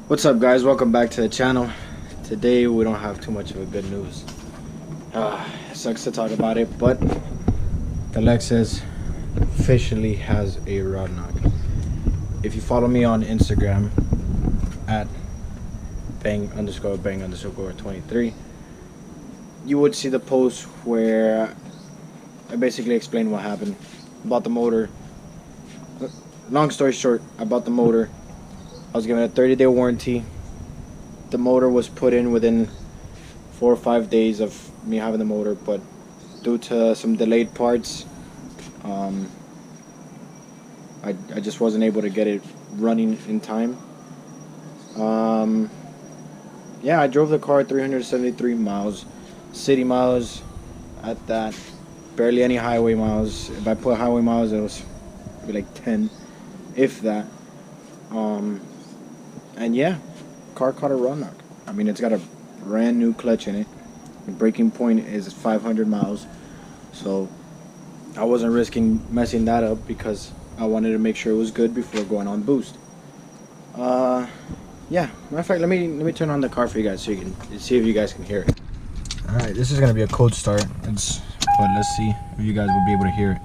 What's up, guys? Welcome back to the channel. Today we don't have too much of a good news. It sucks to talk about it, but the Lexus officially has a rod knock. If you follow me on Instagram at bang_23, you would see the post where I basically explained what happened about the motor. Long story short, I bought the motor. I was given a 30-day warranty. The motor was put in within 4 or 5 days of me having the motor, but due to some delayed parts, I just wasn't able to get it running in time. Yeah, I drove the car 373 miles, city miles at that, barely any highway miles. If I put highway miles, it was like 10, if that. And yeah, car caught a rod knock. I mean, it's got a brand new clutch in it. The braking point is 500 miles. So I wasn't risking messing that up because I wanted to make sure it was good before going on boost. Yeah, matter of fact, let me turn on the car for you guys so you can see if you guys can hear it. All right, this is gonna be a cold start. But let's see if you guys will be able to hear it.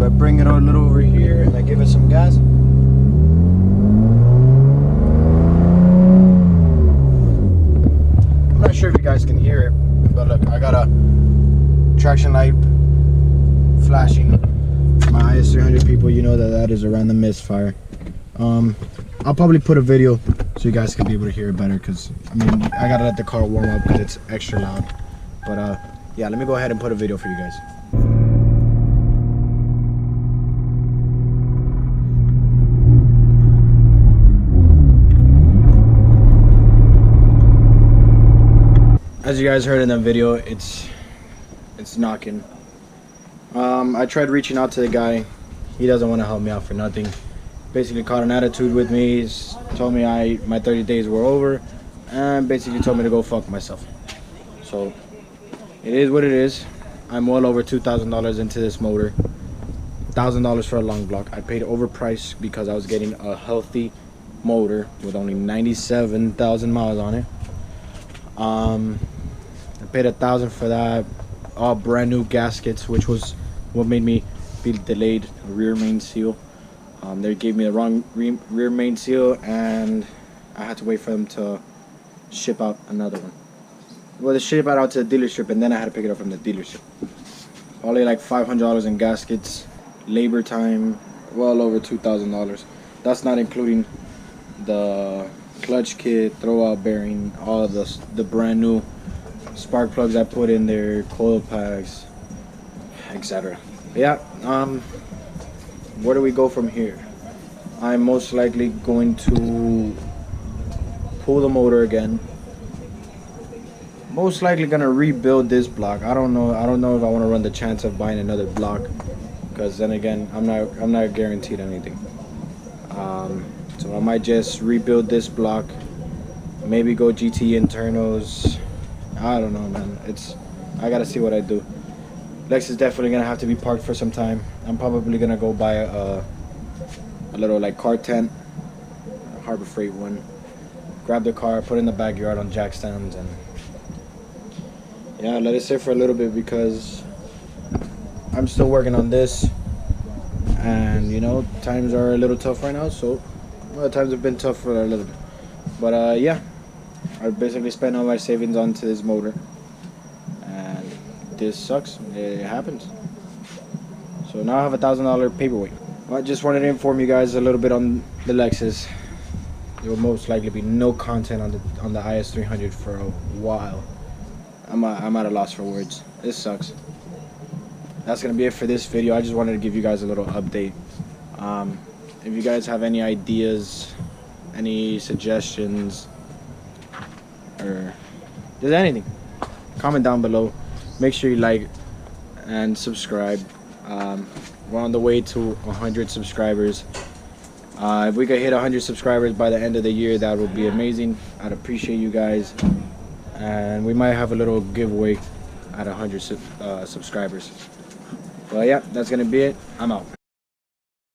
I bring it a little over here and I give it some gas. I'm not sure if you guys can hear it, but look, I got a traction light flashing. My IS300 people, you know that is a random misfire. I'll probably put a video so you guys can be able to hear it better, because I mean, I gotta let the car warm up because it's extra loud. But yeah, let me go ahead and put a video for you guys. As you guys heard in the video, it's knocking. I tried reaching out to the guy. He doesn't want to help me out for nothing. Basically caught an attitude with me. He's told me my 30 days were over, and basically told me to go fuck myself. So it is what it is. I'm well over $2,000 into this motor. $1,000 for a long block. I paid overpriced because I was getting a healthy motor with only 97,000 miles on it. I paid $1,000 for that, all brand new gaskets, which was what made me be delayed. A rear main seal. They gave me the wrong rear main seal, and I had to wait for them to ship out another one. Well, they ship it out to the dealership, and then I had to pick it up from the dealership. Only like $500 in gaskets, labor time, well over $2,000. That's not including the clutch kit, throwout bearing, all of the brand new spark plugs I put in there, coil packs, etc. Yeah, where do we go from here? I'm most likely going to pull the motor again. Most likely gonna rebuild this block. I don't know if I want to run the chance of buying another block, because then again, I'm not guaranteed anything. So I might just rebuild this block, maybe go GT internals. I don't know, man. I gotta see what I do. Lex is definitely gonna have to be parked for some time. I'm probably gonna go buy a little like car tent, a Harbor Freight one. Grab the car, put it in the backyard on jack stands, and yeah, let it sit for a little bit, because I'm still working on this, and you know, times are a little tough right now. So well, times have been tough for a little bit, but yeah, I basically spent all my savings onto this motor, and this sucks. It happens. So now I have $1,000 paperweight. I just wanted to inform you guys a little bit on the Lexus. There will most likely be no content on the IS300 for a while. I'm at a loss for words. This sucks. That's gonna be it for this video. I just wanted to give you guys a little update. If you guys have any ideas, any suggestions, or just anything, comment down below. Make sure you like and subscribe. We're on the way to 100 subscribers. If we could hit 100 subscribers by the end of the year, that would be amazing. I'd appreciate you guys, and we might have a little giveaway at 100 subscribers. Well, yeah, that's gonna be it. I'm out.